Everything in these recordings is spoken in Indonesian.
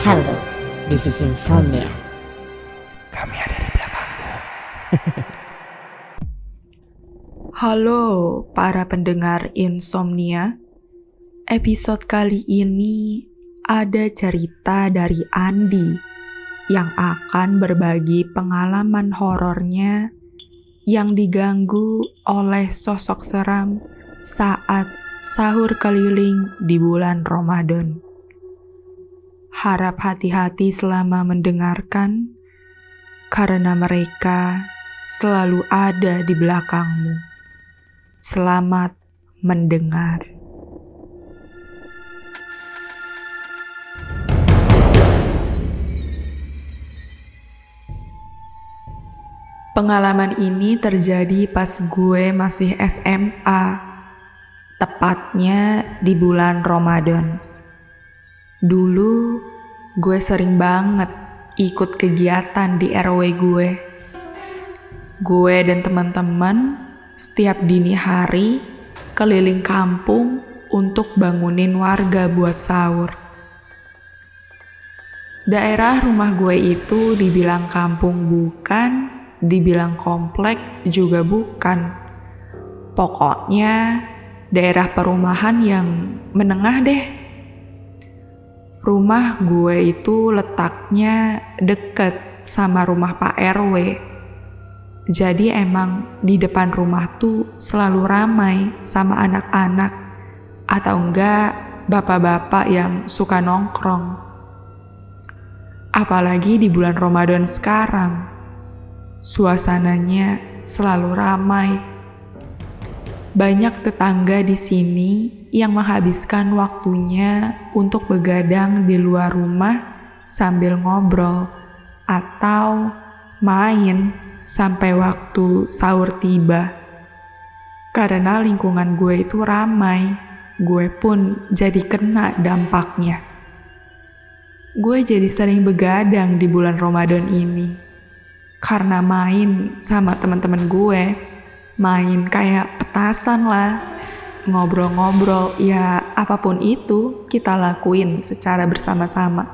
Halo, this is Insomnia. Kami ada di belakangmu. Halo para pendengar Insomnia. Episode kali ini ada cerita dari Andi yang akan berbagi pengalaman horornya yang diganggu oleh sosok seram saat sahur keliling di bulan Ramadan. Harap hati-hati selama mendengarkan, karena mereka selalu ada di belakangmu. Selamat mendengar. Pengalaman ini terjadi pas gue masih SMA, tepatnya di bulan Ramadan. Dulu gue sering banget ikut kegiatan di RW gue. Gue dan teman-teman setiap dini hari keliling kampung untuk bangunin warga buat sahur. Daerah rumah gue itu dibilang kampung bukan, dibilang komplek juga bukan. Pokoknya daerah perumahan yang menengah deh. Rumah gue itu letaknya deket sama rumah Pak RW. Jadi emang di depan rumah tuh selalu ramai sama anak-anak atau enggak bapak-bapak yang suka nongkrong. Apalagi di bulan Ramadan sekarang, suasananya selalu ramai. Banyak tetangga di sini yang menghabiskan waktunya untuk begadang di luar rumah sambil ngobrol atau main sampai waktu sahur tiba. Karena lingkungan gue itu ramai, gue pun jadi kena dampaknya. Gue jadi sering begadang di bulan Ramadan ini karena main sama teman-teman gue. Main kayak petasan lah, ngobrol-ngobrol, ya apapun itu kita lakuin secara bersama-sama.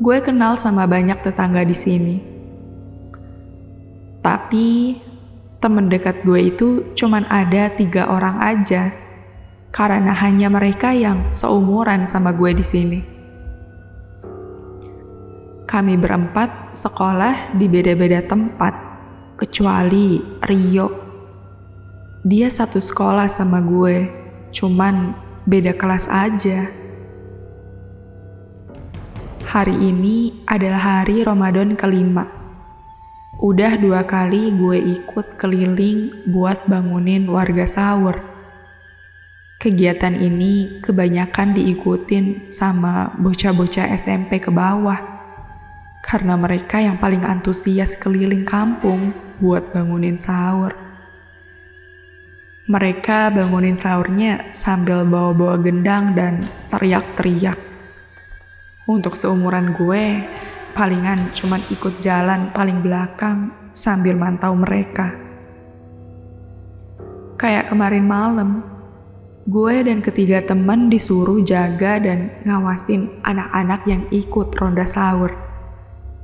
Gue kenal sama banyak tetangga di sini. Tapi temen dekat gue itu cuman ada 3 orang aja, karena hanya mereka yang seumuran sama gue di sini. Kami berempat sekolah di beda-beda tempat, kecuali Rio. Dia satu sekolah sama gue, cuman beda kelas aja. Hari ini adalah hari Ramadan kelima. Udah 2 kali gue ikut keliling buat bangunin warga sahur. Kegiatan ini kebanyakan diikutin sama bocah-bocah SMP ke bawah, karena mereka yang paling antusias keliling kampung buat bangunin sahur. Mereka bangunin sahurnya sambil bawa-bawa gendang dan teriak-teriak. Untuk seumuran gue, palingan cuman ikut jalan paling belakang sambil mantau mereka. Kayak kemarin malam, gue dan ketiga teman disuruh jaga dan ngawasin anak-anak yang ikut ronda sahur.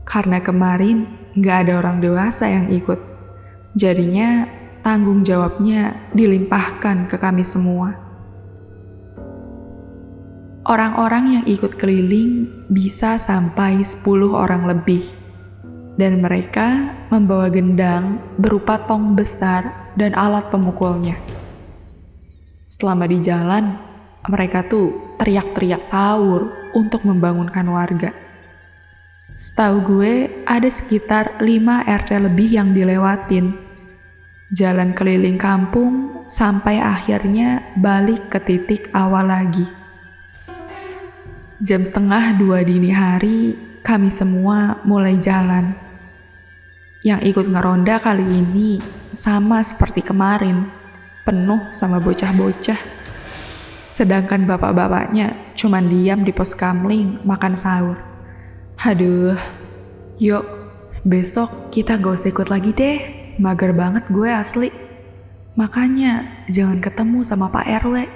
Karena kemarin gak ada orang dewasa yang ikut, jadinya tanggung jawabnya dilimpahkan ke kami semua. Orang-orang yang ikut keliling bisa sampai 10 orang lebih, dan mereka membawa gendang berupa tong besar dan alat pemukulnya. Selama di jalan, mereka tuh teriak-teriak sahur untuk membangunkan warga. Setahu gue ada sekitar 5 RT lebih yang dilewatin. Jalan keliling kampung sampai akhirnya balik ke titik awal lagi. Jam 1:30 dini hari, kami semua mulai jalan. Yang ikut ngeronda kali ini sama seperti kemarin, penuh sama bocah-bocah. Sedangkan bapak-bapaknya cuman diam di pos kamling makan sahur. Aduh, yuk besok kita gak usah ikut lagi deh, mager banget gue asli. Makanya jangan ketemu sama Pak RW.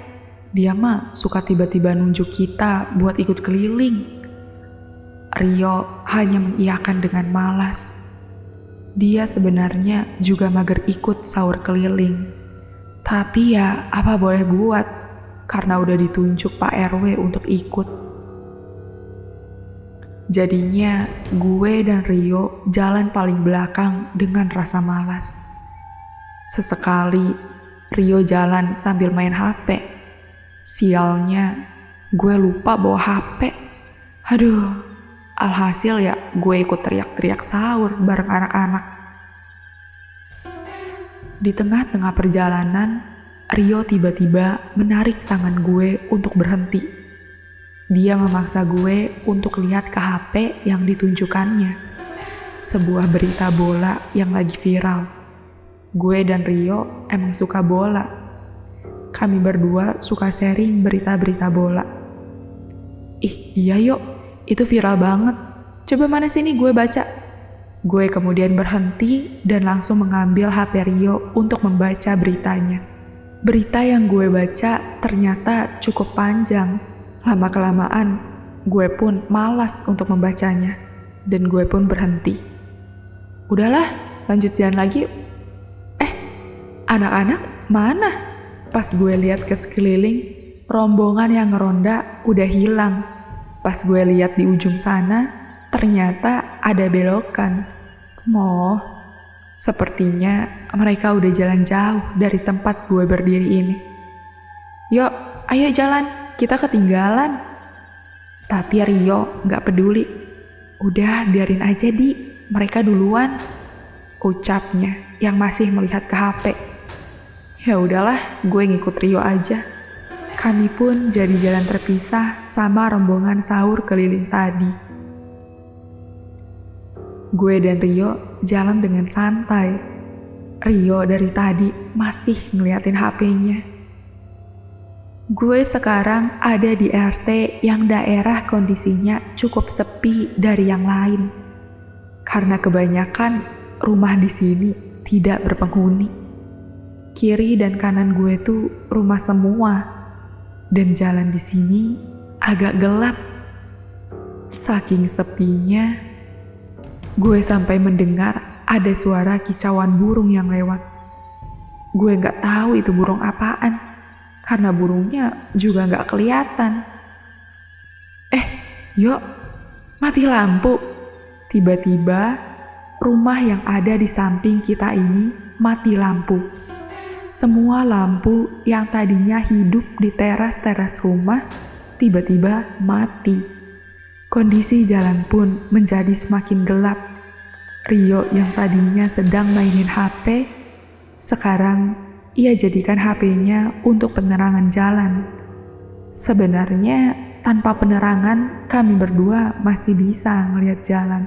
Dia mah suka tiba-tiba nunjuk kita buat ikut keliling. Rio hanya mengiyakan dengan malas. Dia sebenarnya juga mager ikut sahur keliling. Tapi ya apa boleh buat, karena udah ditunjuk Pak RW untuk ikut. Jadinya gue dan Rio jalan paling belakang dengan rasa malas. Sesekali Rio jalan sambil main HP. Sialnya gue lupa bawa HP. Aduh, alhasil ya gue ikut teriak-teriak sahur bareng anak-anak. Di tengah-tengah perjalanan, Rio tiba-tiba menarik tangan gue untuk berhenti. Dia memaksa gue untuk lihat ke HP yang ditunjukkannya. Sebuah berita bola yang lagi viral. Gue dan Rio emang suka bola. Kami berdua suka sharing berita-berita bola. Ih, iya yuk, itu viral banget. Coba mana sini gue baca. Gue kemudian berhenti dan langsung mengambil HP Rio untuk membaca beritanya. Berita yang gue baca ternyata cukup panjang. Lama-kelamaan, gue pun malas untuk membacanya. Dan gue pun berhenti. Udahlah, lanjut jalan lagi. Anak-anak mana? Pas gue lihat ke sekeliling, rombongan yang ngeronda udah hilang. Pas gue lihat di ujung sana, ternyata ada belokan. Sepertinya mereka udah jalan jauh dari tempat gue berdiri ini. Yuk, ayo jalan, kita ketinggalan. Tapi Rio gak peduli. Udah biarin aja mereka duluan. Ucapnya yang masih melihat ke HP. Ya udahlah, gue ngikut Rio aja. Kami pun jadi jalan terpisah sama rombongan sahur keliling tadi. Gue dan Rio jalan dengan santai. Rio dari tadi masih ngeliatin HP-nya. Gue sekarang ada di RT yang daerah kondisinya cukup sepi dari yang lain. Karena kebanyakan rumah di sini tidak berpenghuni. Kiri dan kanan gue tuh rumah semua, dan jalan di sini agak gelap. Saking sepinya, gue sampai mendengar ada suara kicauan burung yang lewat. Gue gak tahu itu burung apaan, karena burungnya juga gak kelihatan. Yuk, mati lampu. Tiba-tiba, rumah yang ada di samping kita ini mati lampu. Semua lampu yang tadinya hidup di teras-teras rumah tiba-tiba mati. Kondisi jalan pun menjadi semakin gelap. Rio yang tadinya sedang mainin HP, sekarang ia jadikan HP-nya untuk penerangan jalan. Sebenarnya tanpa penerangan kami berdua masih bisa ngelihat jalan.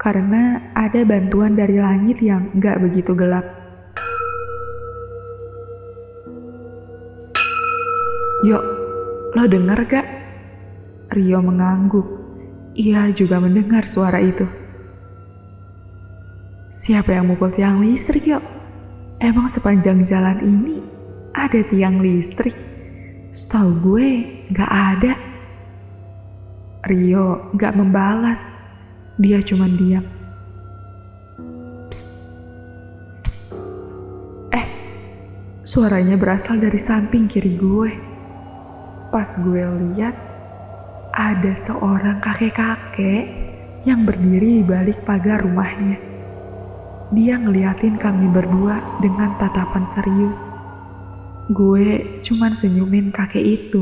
Karena ada bantuan dari langit yang gak begitu gelap. Yuk, lo denger gak? Rio mengangguk. Ia juga mendengar suara itu. Siapa yang mukul tiang listrik yuk? Emang sepanjang jalan ini ada tiang listrik? Setahu gue gak ada. Rio gak membalas. Dia cuma diam. Psst, psst. Suaranya berasal dari samping kiri gue. Pas gue lihat, ada seorang kakek-kakek yang berdiri di balik pagar rumahnya. Dia ngeliatin kami berdua dengan tatapan serius. Gue cuman senyumin kakek itu.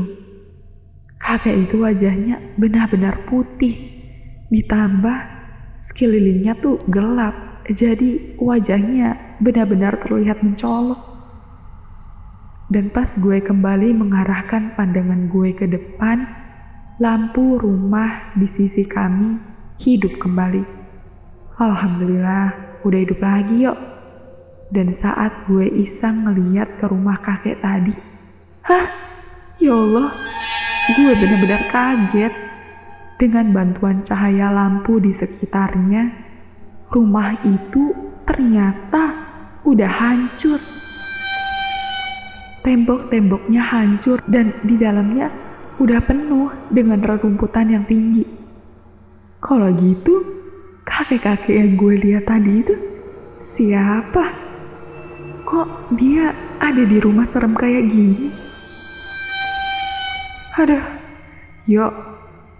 Kakek itu wajahnya benar-benar putih. Ditambah sekelilingnya tuh gelap. Jadi wajahnya benar-benar terlihat mencolok. Dan pas gue kembali mengarahkan pandangan gue ke depan, lampu rumah di sisi kami hidup kembali. Alhamdulillah, udah hidup lagi yuk. Dan saat gue iseng ngeliat ke rumah kakek tadi, ya Allah, gue benar-benar kaget. Dengan bantuan cahaya lampu di sekitarnya, rumah itu ternyata udah hancur. tembok-temboknya hancur dan di dalamnya udah penuh dengan rerumputan yang tinggi. Kalau gitu, kakek-kakek yang gue lihat tadi itu siapa? Kok dia ada di rumah serem kayak gini? Aduh, yuk,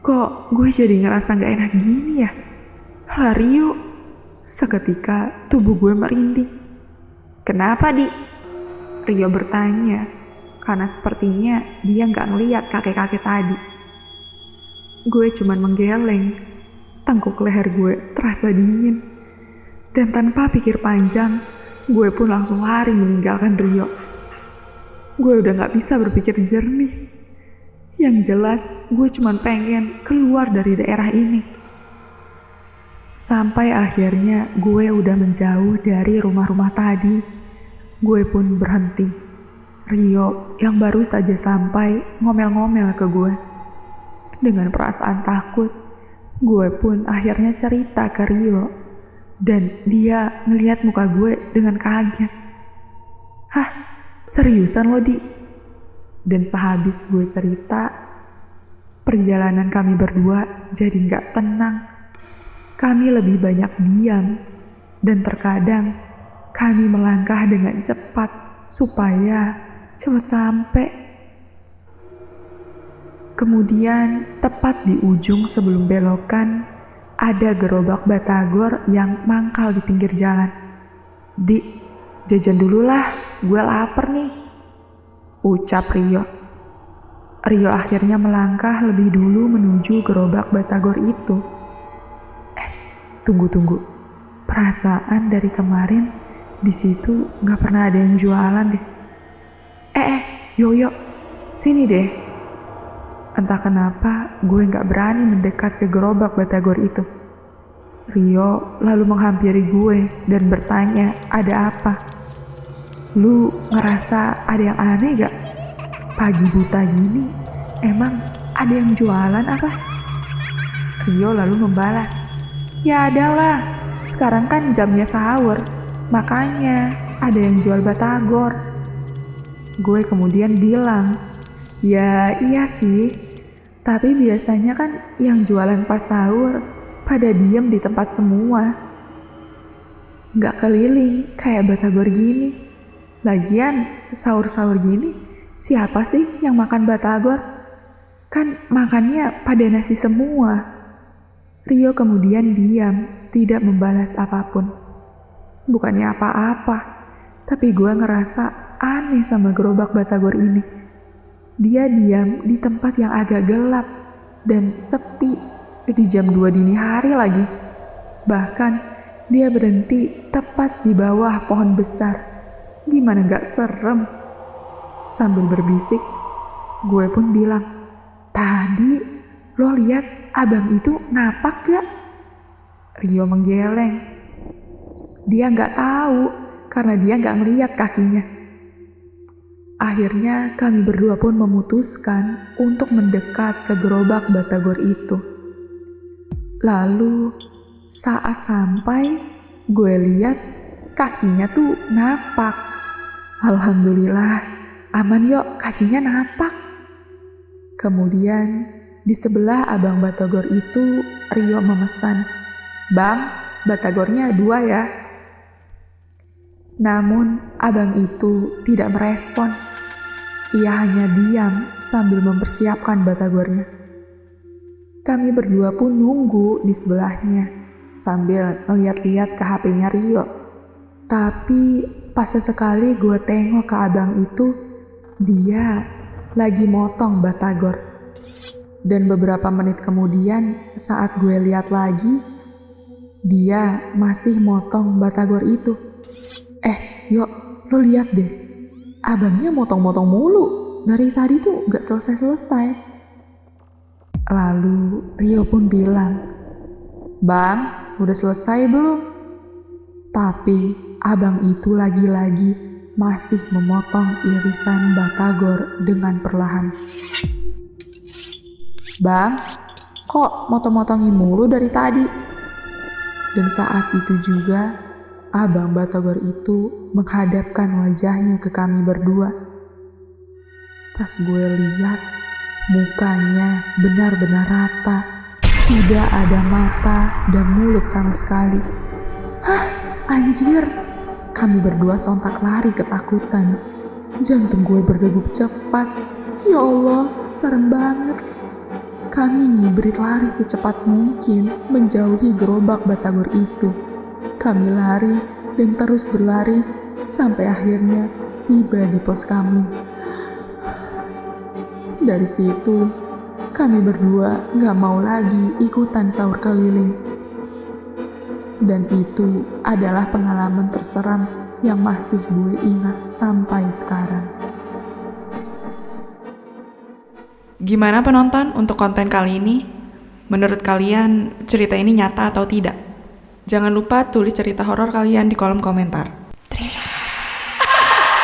kok gue jadi ngerasa gak enak gini ya? Lari yuk. Seketika tubuh gue merinding. Kenapa, Di? Rio bertanya, karena sepertinya dia gak ngeliat kakek-kakek tadi. Gue cuman menggeleng, tengkuk leher gue terasa dingin. Dan tanpa pikir panjang, gue pun langsung lari meninggalkan Rio. Gue udah gak bisa berpikir jernih. Yang jelas, gue cuman pengen keluar dari daerah ini. Sampai akhirnya gue udah menjauh dari rumah-rumah tadi. Gue pun berhenti. Rio yang baru saja sampai ngomel-ngomel ke gue. Dengan perasaan takut, gue pun akhirnya cerita ke Rio. Dan dia ngeliat muka gue dengan kaget. Hah, seriusan lo, Di? Dan sehabis gue cerita, perjalanan kami berdua jadi gak tenang. Kami lebih banyak diam, dan terkadang kami melangkah dengan cepat supaya cepat sampai. Kemudian tepat di ujung sebelum belokan, ada gerobak batagor yang mangkal di pinggir jalan. Di, jajan dulu lah, gue lapar nih, ucap Rio. Rio akhirnya melangkah lebih dulu menuju gerobak batagor itu. Tunggu. Perasaan dari kemarin di situ nggak pernah ada yang jualan deh. Yo, sini deh. Entah kenapa gue nggak berani mendekat ke gerobak batagor itu. Rio lalu menghampiri gue dan bertanya, ada apa? Lu ngerasa ada yang aneh gak? Pagi buta gini, emang ada yang jualan apa? Rio lalu membalas, ya adalah, sekarang kan jamnya sahur, makanya ada yang jual batagor. Gue kemudian bilang, ya iya sih, tapi biasanya kan yang jualan pas sahur pada diem di tempat semua. Gak keliling kayak batagor gini. Lagian sahur-sahur gini, siapa sih yang makan batagor? Kan makannya pada nasi semua. Rio kemudian diam, tidak membalas apapun. Bukannya apa-apa, tapi gue ngerasa aneh sama gerobak batagor ini. Dia diam di tempat yang agak gelap dan sepi di jam 2 dini hari lagi. Bahkan dia berhenti tepat di bawah pohon besar. Gimana gak serem? Sambil berbisik, gue pun bilang, tadi lo lihat abang itu napak gak? Rio menggeleng. Dia gak tahu karena dia gak ngeliat kakinya. Akhirnya kami berdua pun memutuskan untuk mendekat ke gerobak batagor itu. Lalu saat sampai, gue lihat kakinya tuh napak. Alhamdulillah, aman yuk, kakinya napak. Kemudian di sebelah abang batagor itu, Rio memesan, Bang, batagornya 2 ya. Namun abang itu tidak merespon. Ia hanya diam sambil mempersiapkan batagornya. Kami berdua pun nunggu di sebelahnya sambil melihat-lihat ke HP-nya Rio. Tapi pas sesekali gue tengok ke abang itu, dia lagi motong batagor. Dan beberapa menit kemudian saat gue lihat lagi, dia masih motong batagor itu. Yuk, lo lihat deh. Abangnya motong-motong mulu. Dari tadi tuh gak selesai-selesai. Lalu Rio pun bilang, Bang, udah selesai belum? Tapi abang itu lagi-lagi masih memotong irisan batagor dengan perlahan. Bang, kok motong-motongin mulu dari tadi? Dan saat itu juga abang batagor itu menghadapkan wajahnya ke kami berdua. Pas gue lihat, mukanya benar-benar rata. Tidak ada mata dan mulut sama sekali. Hah, anjir! Kami berdua sontak lari ketakutan. Jantung gue berdegup cepat. Ya Allah, serem banget. Kami ngibrit lari secepat mungkin menjauhi gerobak batagor itu. Kami lari dan terus berlari sampai akhirnya tiba di pos kami. Dari situ, kami berdua gak mau lagi ikutan sahur keliling. Dan itu adalah pengalaman terseram yang masih gue ingat sampai sekarang. Gimana penonton untuk konten kali ini? Menurut kalian cerita ini nyata atau tidak? Jangan lupa tulis cerita horor kalian di kolom komentar.